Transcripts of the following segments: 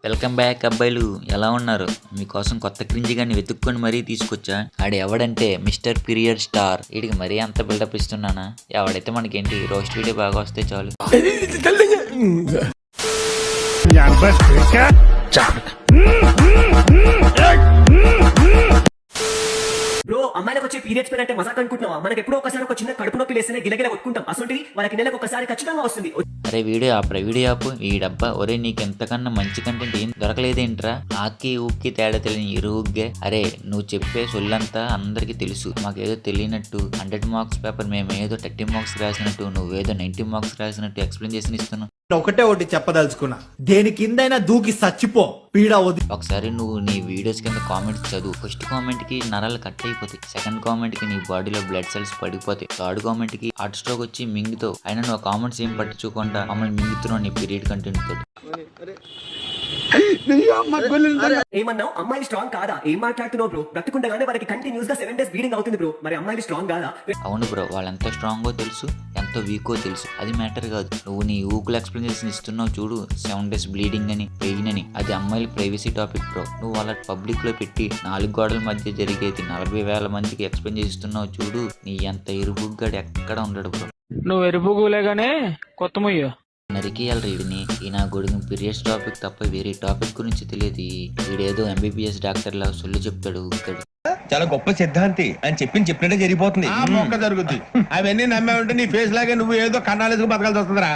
Welcome back అబ్బాయిలు, ఎలా ఉన్నారు? మీకోసం కొత్త క్రింజి గాని వెతుక్కొని మరీ తీసుకొచ్చా. ఆడు ఎవడంటే మిస్టర్ పీరియడ్ స్టార్. వీడికి మరీ అంత బిల్డప్ ఇస్తున్నానా? ఎవడైతే మనకేంటి, రోస్ట్ వీడియో బాగా వస్తే చాలు. బ్రో, అమ్మాయిలకు వచ్చే పీరియడ్స్ పెయిన్ అంటే మజాక్ అనుకుంటున్నావా? మనకి ఎప్పుడో ఒకసారి ఒక చిన్న కడుపు నొప్పి లేస్తేనే గిలగిల కొట్టుకుంటాం. అసలు వాళ్ళకి నెలకు ఒకసారి ఖచ్చితంగా వస్తుంది. అరే వీడియో ఆపు ఈ డబ్బా. ఒరే నీకు ఎంతకన్నా మంచి కంటెంట్ ఏం దొరకలేదేంట్రా? ఆకి ఊకి తేడా తెలియని ఇరుగ్గే. అరే నువ్వు చెప్పే సొల్లంతా అందరికి తెలుసు, మాకేదో తెలియనట్టు 100 మార్క్స్ పేపర్ మేము ఏదో 30 మార్క్స్ రాసినట్టు, నువ్వేదో 90 మార్క్స్ రాసినట్టు ఎక్స్ప్లెయిన్ చేసి ఇస్తున్నావు. ఒకటి చెప్పదలుచుకున్నా, దేని కిందైనా దూకి సచ్చిపో, పీడా వద్దు. ఒకసారి నువ్వు నీ వీడియోస్ కింద కామెంట్స్ చదువు. ఫస్ట్ కామెంట్ కి నరాలు కట్ అయిపోతాయి, సెకండ్ కామెంట్ కి నీ బాడీలో బ్లడ్ సెల్స్ పడిపోతాయి, థర్డ్ కామెంట్ కి హార్ట్ స్ట్రోక్ వచ్చి మింగితో. అయినా నువ్వు కామెంట్స్ ఏం పట్టించుకోకుండా మమ్మల్ని మింగుతున్నావు నీ పీరియడ్ కంటెంట్ తోటి. ఏమన్నావు? అమ్మాయిలు స్ట్రాంగ్ కాదా? ఏం మాట్లాడుతున్నావు బ్రో? బ్రతుకుండగానే వాళ్ళకి కంటిన్యూస్ గా 7 days బ్లీడింగ్ అవుతుంది బ్రో. మరి అమ్మాయిలు స్ట్రాంగ్ కాదా? అవును బ్రో, వాళ్ళు ఎంత స్ట్రాంగో తెలుసు, ఎంతో వీకో తెలుసు. అది మ్యాటర్ కాదు. నువ్వు నీ ఊకులు ఎక్స్ప్లెనేషన్ ఇస్తున్నావు చూడు, 7 days బ్లీడింగ్ అని, పెయిన్ అని. అది అమ్మాయిల ప్రైవసీ టాపిక్ బ్రో. నువ్వు వాళ్ళ పబ్లిక్ లో పెట్టి 4 గోడల మధ్య జరిగేది 40,000 మందికి ఎక్స్ప్లెయిన్ చేస్తున్నావు చూడు. నీ అంత ఇరుబుగ్గాడు ఎక్కడ ఉండడు బ్రో. నువ్వు ఎరుపుగులేగానే కొత్త ముయ్యో నరికేయాలి వీడిని. ఈ నా గొడుగు పీరియడ్స్ టాపిక్ తప్ప వేరే టాపిక్ గురించి తెలియదు. వీడేదో MBBS డాక్టర్ లాగా సొల్లు చెప్తాడు. ఇక్కడ చాలా గొప్ప సిద్ధాంతి అని చెప్పినట్టే జరిగిపోతుంది. మొక్క జరుగుద్ది. అవన్నీ నమ్మే ఉంటే నీ ఫేస్ లాగే నువ్వు ఏదో కన్నాలేసుకు బతకాల్సి వస్తుందిరా.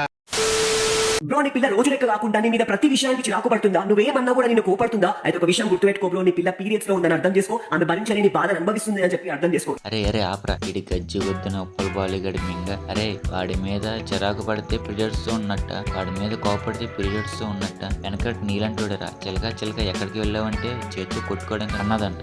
బ్రో, నీ పిల్ల రోజు లెక్క కాకుండా నీ మీద ప్రతి విషయానికి చిరాకు పడుతుందా? నువ్వేమన్నా కూడా నేను కోపడుతుందా? అయితే ఒక విషయం గుర్తుపెట్టుకో బ్రో, నీ పిల్ల పీరియడ్స్ లో ఉందని అర్థం చేసుకో. ఆమె భరించలేని బాధను అనుభవిస్తుంది అని చెప్పి అర్థం చేసుకో. అరే ఆపరా. వీడి గజ్జి వద్దున ఉప్పల బాలిగడి మింగ. అరే వాడి మీద చిరాకు పడితే పీరియడ్స్ తో ఉన్నట్ట, వాడి మీద కోపడితే పీరియడ్స్ తో ఉన్నట్ట. వెనకటి నీలంటోడరా, చిలక ఎక్కడికి వెళ్ళావంటే చేతితో కొట్టుకోవడానికి అన్నదంట.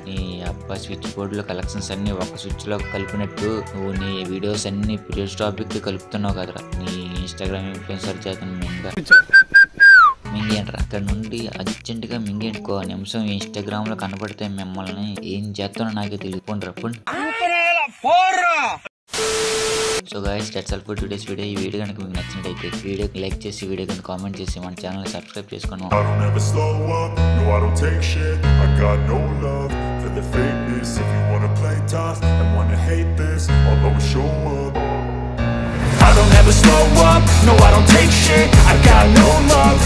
నీ అబ్బా స్విచ్ బోర్డులో కలెక్షన్స్ అన్ని ఒక స్విచ్ లో కలిపినట్టు నువ్వు నీ వీడియోస్ అన్ని పీరియడ్స్ టాపిక్ కలుపుతున్నావు కదరా. నీ ఇన్స్టాగ్రామ్ ఇన్ఫ్లుయెన్సర్ చేత మింగేంట్రా. అక్కడ నుండి అర్జెంట్ గా మింగేంటుకో. నిమిషం ఇన్స్టాగ్రామ్ లో కనపడితే మిమ్మల్ని ఏం చేస్తానో నాకే తెలియకుండా. So guys, that's all for today's video. ఈ వీడియో కనుక మీకు నచ్చినట్టయితే వీడియోకి లైక్ చేసి, వీడియో కింద కామెంట్ చేసి, మన ఛానల్ సబ్స్క్రైబ్ చేసుకోండి. I don't ever slow up, no I don't take shit. I got no love for the fakeness. If you wanna play tough and wanna hate this, I'll always show up. I don't ever slow up, no I don't take shit. I got no love